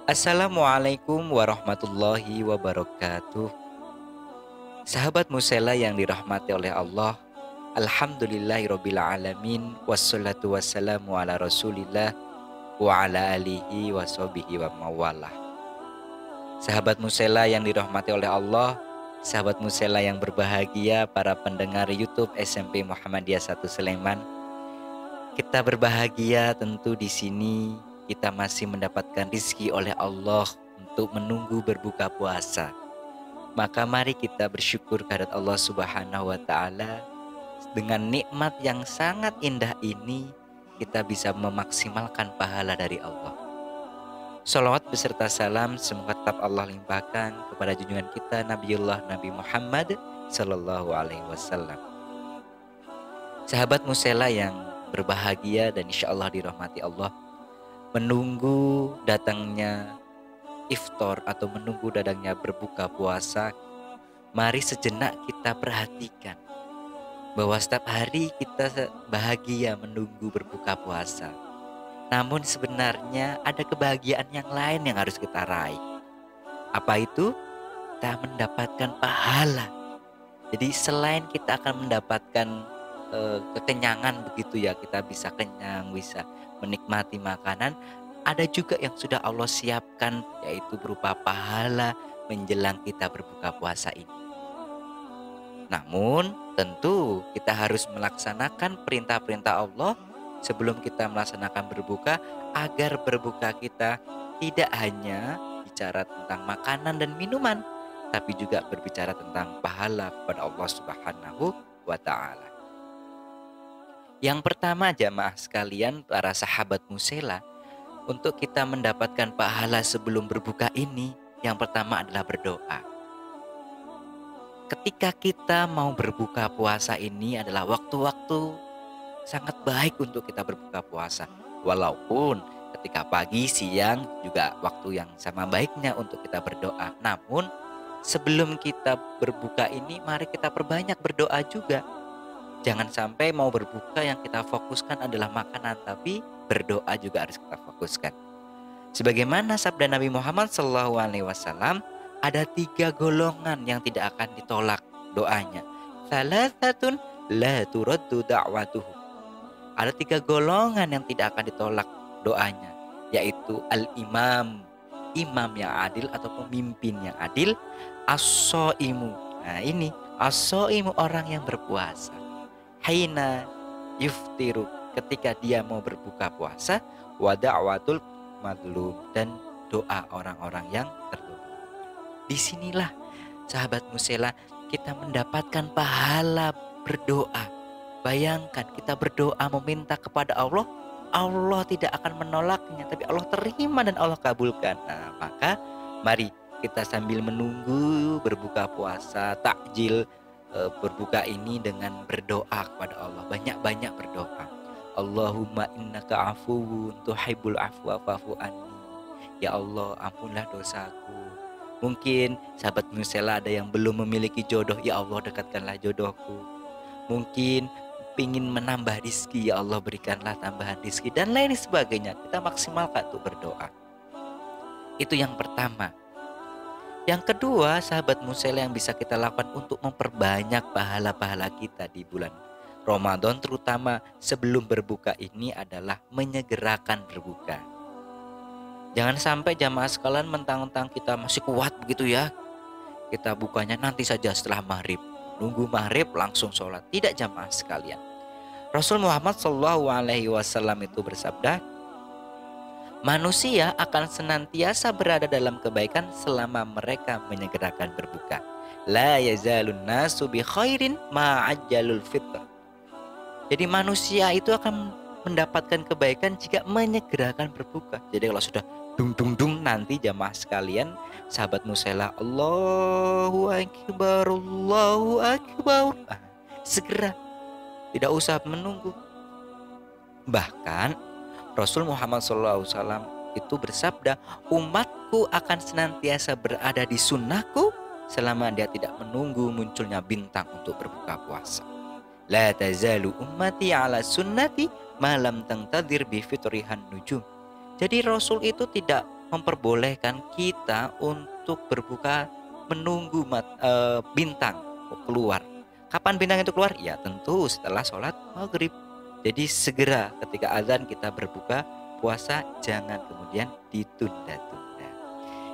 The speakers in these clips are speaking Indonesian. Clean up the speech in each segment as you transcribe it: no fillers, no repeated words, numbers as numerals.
Assalamualaikum warahmatullahi wabarakatuh. Sahabat Musela yang dirahmati oleh Allah, Alhamdulillahirabbil alamin, wassalatu wassalamu ala Rasulillah wa ala alihi washabihi wa mawalah. Sahabat Musela yang dirahmati oleh Allah, sahabat Musela yang berbahagia, para pendengar YouTube SMP Muhammadiyah 1 Sleman. Kita berbahagia tentu di sini kita masih mendapatkan rizki oleh Allah untuk menunggu berbuka puasa. Maka mari kita bersyukur kehadirat Allah Subhanahu wa Ta'ala. Dengan nikmat yang sangat indah ini, kita bisa memaksimalkan pahala dari Allah. Salawat beserta salam semoga tetap Allah limpahkan kepada junjungan kita Nabiullah Nabi Muhammad Sallallahu Alaihi Wasallam. Sahabat Musela yang berbahagia dan insya Allah dirahmati Allah, menunggu datangnya iftar atau menunggu datangnya berbuka puasa, mari sejenak kita perhatikan bahwa setiap hari kita bahagia menunggu berbuka puasa. Namun sebenarnya ada kebahagiaan yang lain yang harus kita raih. Apa itu? Kita mendapatkan pahala. Jadi selain kita akan mendapatkan kekenyangan begitu ya, kita bisa kenyang, bisa menikmati makanan, ada juga yang sudah Allah siapkan, yaitu berupa pahala menjelang kita berbuka puasa ini. Namun tentu kita harus melaksanakan perintah-perintah Allah sebelum kita melaksanakan berbuka, agar berbuka kita tidak hanya bicara tentang makanan dan minuman, tapi juga berbicara tentang pahala kepada Allah Subhanahu wa Ta'ala. Yang pertama jamaah sekalian, para sahabat Musela, untuk kita mendapatkan pahala sebelum berbuka ini, yang pertama adalah berdoa. Ketika kita mau berbuka puasa ini adalah waktu-waktu sangat baik untuk kita berbuka puasa. Walaupun ketika pagi, siang juga waktu yang sama baiknya untuk kita berdoa. Namun sebelum kita berbuka ini, mari kita perbanyak berdoa juga. Jangan sampai mau berbuka yang kita fokuskan adalah makanan, tapi berdoa juga harus kita fokuskan. Sebagaimana sabda Nabi Muhammad SAW, ada 3 golongan yang tidak akan ditolak doanya. Thalathatun la turaddu da'watuhu. Ada 3 golongan yang tidak akan ditolak doanya, yaitu al-imam, imam yang adil atau pemimpin yang adil, as-shaimu. Nah ini as-shaimu, orang yang berpuasa. Haina yuftiru, ketika dia mau berbuka puasa, wa da'watul madlum, dan doa orang-orang yang terlumpuh. Disinilah sahabat Musela kita mendapatkan pahala berdoa. Bayangkan kita berdoa meminta kepada Allah, Allah tidak akan menolaknya, tapi Allah terima dan Allah kabulkan. Nah maka mari kita sambil menunggu berbuka puasa, takjil berbuka ini dengan berdoa kepada Allah. Banyak-banyak berdoa. Allahumma innaka afuwun tuhibbul afwa fa'fu anni. Ya Allah, ampunlah dosaku. Mungkin sahabat Musela ada yang belum memiliki jodoh, ya Allah dekatkanlah jodohku. Mungkin ingin menambah rizki, ya Allah berikanlah tambahan rizki, dan lain sebagainya. Kita maksimalkan untuk berdoa. Itu yang pertama. Yang kedua, sahabat Musela, yang bisa kita lakukan untuk memperbanyak pahala-pahala kita di bulan Ramadan, terutama sebelum berbuka ini, adalah menyegerakan berbuka. Jangan sampai jamaah sekalian mentang-mentang kita masih kuat begitu ya, kita bukanya nanti saja setelah maghrib, nunggu maghrib langsung sholat. Tidak jamaah sekalian. Rasul Muhammad SAW itu bersabda, manusia akan senantiasa berada dalam kebaikan selama mereka menyegerakan berbuka. La yazalun nasu bi khairin ma'ajjalul fitr. Jadi manusia itu akan mendapatkan kebaikan jika menyegerakan berbuka. Jadi kalau sudah dung nanti jamaah sekalian, sahabat Musela, Allahu Akbar, Allahu Akbar, segera, tidak usah menunggu. Bahkan Rasul Muhammad SAW itu bersabda, umatku akan senantiasa berada di sunnahku selama dia tidak menunggu munculnya bintang untuk berbuka puasa. La tazalu ummati ala sunnati malam tangtadir bi fitrihan nujum. Jadi Rasul itu tidak memperbolehkan kita untuk berbuka menunggu bintang keluar. Kapan bintang itu keluar? Ya tentu setelah sholat maghrib. Jadi segera ketika azan kita berbuka puasa, jangan kemudian ditunda-tunda.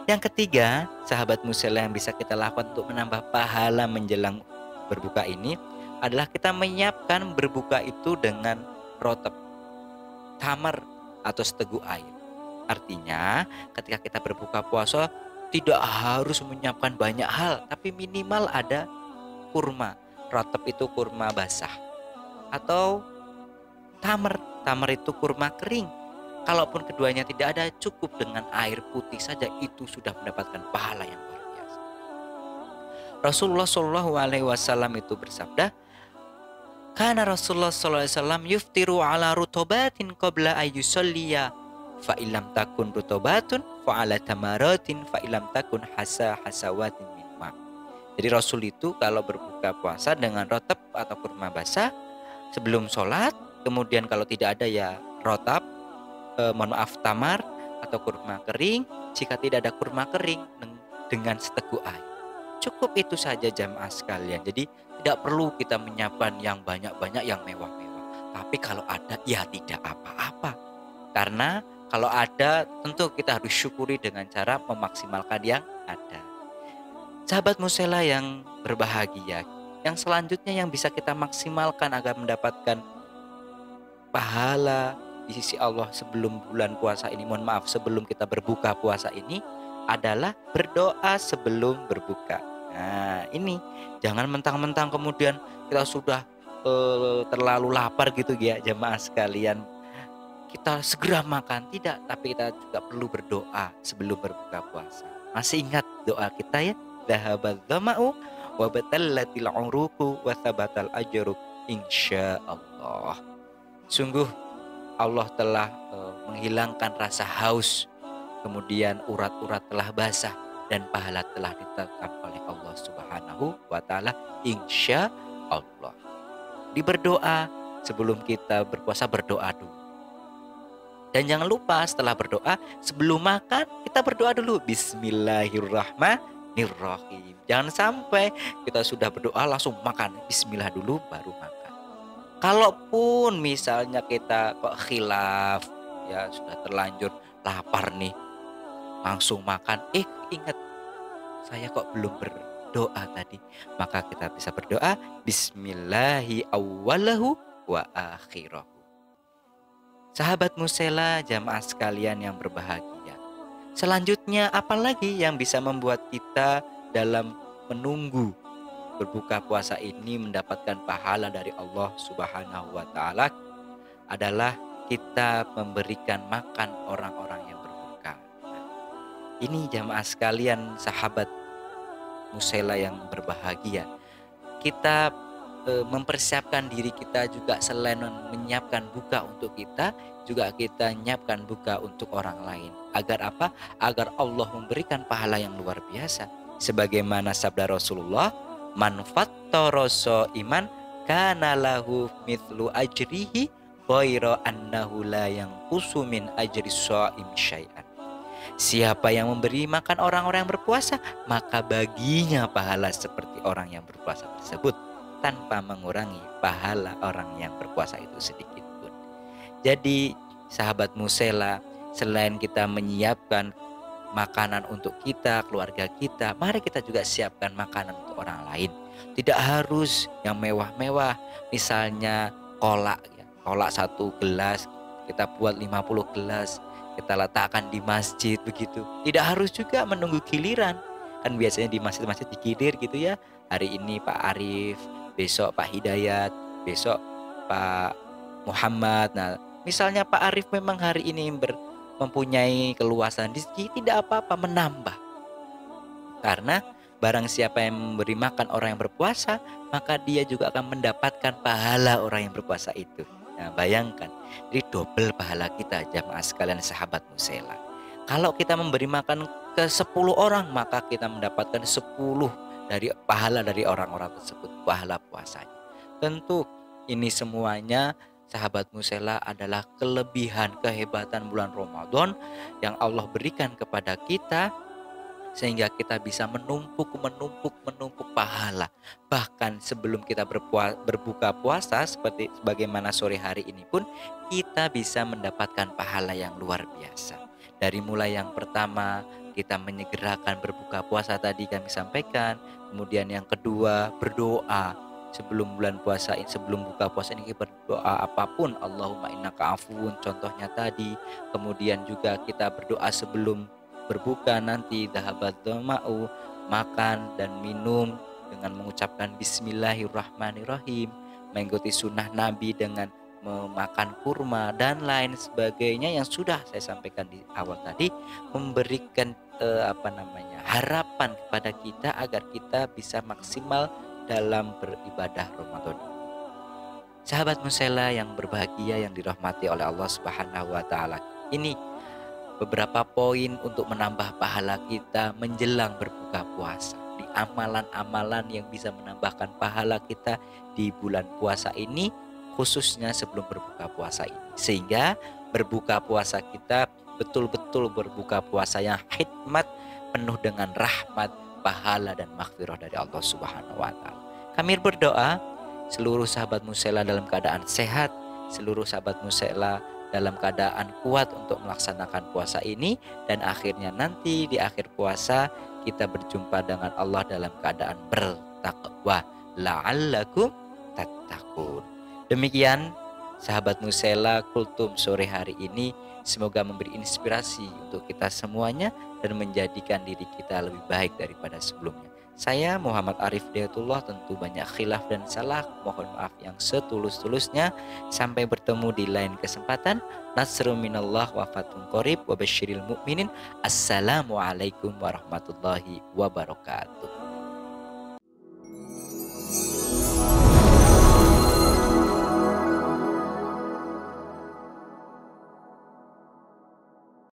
Yang ketiga, sahabat musela yang bisa kita lakukan untuk menambah pahala menjelang berbuka ini adalah kita menyiapkan berbuka itu dengan rotab, tamar atau seteguk air. Artinya ketika kita berbuka puasa tidak harus menyiapkan banyak hal, tapi minimal ada kurma. Rotab itu kurma basah, atau tamar. Tamar itu kurma kering. Kalaupun keduanya tidak ada, cukup dengan air putih saja itu sudah mendapatkan pahala yang luar biasa. Rasulullah Shallallahu Alaihi Wasallam itu bersabda, karena Rasulullah Shallallahu Alaihi Wasallam yuftiru ala rutobatin qabla ayyusalliya, fa ilam takun rutobatun fa ala tamaratin fa ilam takun hasawatin min ma. Jadi Rasul itu kalau berbuka puasa dengan rotab atau kurma basah sebelum sholat, kemudian kalau tidak ada ya rotab, tamar atau kurma kering. Jika tidak ada kurma kering, dengan seteguk air. Cukup itu saja jamaah sekalian. Jadi tidak perlu kita menyiapkan yang banyak-banyak, yang mewah-mewah. Tapi kalau ada ya tidak apa-apa. Karena kalau ada tentu kita harus syukuri dengan cara memaksimalkan yang ada. Sahabat musela yang berbahagia, yang selanjutnya yang bisa kita maksimalkan agar mendapatkan pahala di sisi Allah sebelum bulan puasa ini, sebelum kita berbuka puasa ini adalah berdoa sebelum berbuka. Nah ini jangan mentang-mentang kemudian kita sudah terlalu lapar gitu ya jamaah sekalian, kita segera makan, tidak, tapi kita juga perlu berdoa sebelum berbuka puasa. Masih ingat doa kita ya, dhahabadz dhama'u wa batallatil 'uruqu wa thabatal ajru insyaallah. Sungguh Allah telah menghilangkan rasa haus, kemudian urat-urat telah basah, dan pahala telah ditetapkan oleh Allah Subhanahu wa Ta'ala, insya Allah. Di berdoa sebelum kita berpuasa, berdoa dulu. Dan jangan lupa setelah berdoa, sebelum makan kita berdoa dulu, Bismillahirrahmanirrahim. Jangan sampai kita sudah berdoa langsung makan, Bismillah dulu baru makan. Kalaupun misalnya kita kok khilaf, ya sudah terlanjur lapar nih, langsung makan, ingat saya kok belum berdoa tadi, maka kita bisa berdoa Bismillahi awwalahu wa akhirahu. Sahabat musela jamaah sekalian yang berbahagia, selanjutnya apalagi yang bisa membuat kita dalam menunggu berbuka puasa ini mendapatkan pahala dari Allah Subhanahu wa Ta'ala adalah kita memberikan makan orang-orang yang berbuka. Ini jamaah sekalian, sahabat musela yang berbahagia, kita mempersiapkan diri kita juga, selain menyiapkan buka untuk kita, juga kita menyiapkan buka untuk orang lain. Agar apa? Agar Allah memberikan pahala yang luar biasa. Sebagaimana sabda Rasulullah, man fattara iman kana lahu mithlu ajrihi ghaira annahu la yanqusu min ajri shaim syai'an. Siapa yang memberi makan orang-orang yang berpuasa, maka baginya pahala seperti orang yang berpuasa tersebut, tanpa mengurangi pahala orang yang berpuasa itu sedikit pun. Jadi sahabat musela, selain kita menyiapkan makanan untuk kita, keluarga kita, mari kita juga siapkan makanan untuk orang lain. Tidak harus yang mewah-mewah, misalnya kolak ya. Kolak 1 gelas, kita buat 50 gelas, kita letakkan di masjid begitu. Tidak harus juga menunggu giliran. Kan biasanya di masjid-masjid digilir gitu ya. Hari ini Pak Arif, besok Pak Hidayat, besok Pak Muhammad. Nah, misalnya Pak Arif memang hari ini mempunyai keluasan rezeki, tidak apa-apa menambah. Karena barang siapa yang memberi makan orang yang berpuasa, maka dia juga akan mendapatkan pahala orang yang berpuasa itu. Nah, bayangkan, jadi double pahala kita jamaah sekalian sahabat musela. Kalau kita memberi makan ke 10 orang, maka kita mendapatkan 10 dari pahala dari orang-orang tersebut, pahala puasanya. Tentu ini semuanya sahabat Musela, adalah kelebihan kehebatan bulan Ramadan yang Allah berikan kepada kita, sehingga kita bisa menumpuk pahala. Bahkan sebelum kita berbuka puasa, seperti sebagaimana sore hari ini pun, kita bisa mendapatkan pahala yang luar biasa. Dari mulai yang pertama, kita menyegerakan berbuka puasa tadi kami sampaikan. Kemudian yang kedua, berdoa. Sebelum bulan puasa ini, sebelum buka puasa ini, kita berdoa apapun, Allahumma innaka afuwun, contohnya tadi. Kemudian juga kita berdoa sebelum berbuka nanti, dhahabat dhama'u, makan dan minum dengan mengucapkan bismillahirrahmanirrahim, mengikuti sunnah Nabi dengan memakan kurma dan lain sebagainya yang sudah saya sampaikan di awal tadi, memberikan harapan kepada kita agar kita bisa maksimal dalam beribadah Ramadan. Sahabat Musela yang berbahagia, yang dirahmati oleh Allah Subhanahu wa taala, ini beberapa poin untuk menambah pahala kita menjelang berbuka puasa. Di amalan-amalan yang bisa menambahkan pahala kita di bulan puasa ini, khususnya sebelum berbuka puasa ini. Sehingga berbuka puasa kita betul-betul berbuka puasa yang hikmat, penuh dengan rahmat, pahala dan maghfirah dari Allah Subhanahu wa taala. Kami berdoa seluruh sahabat Musela dalam keadaan sehat, seluruh sahabat Musela dalam keadaan kuat untuk melaksanakan puasa ini, dan akhirnya nanti di akhir puasa kita berjumpa dengan Allah dalam keadaan bertakwa, la'allakum tattaqun. Demikian sahabat Musela kultum sore hari ini, semoga memberi inspirasi untuk kita semuanya dan menjadikan diri kita lebih baik daripada sebelumnya. Saya Muhammad Arif Hidayatullah, tentu banyak khilaf dan salah, mohon maaf yang setulus-tulusnya. Sampai bertemu di lain kesempatan. Nasrun minallah wa fathun qarib wa basyiril mu'minin. Assalamualaikum warahmatullahi wabarakatuh.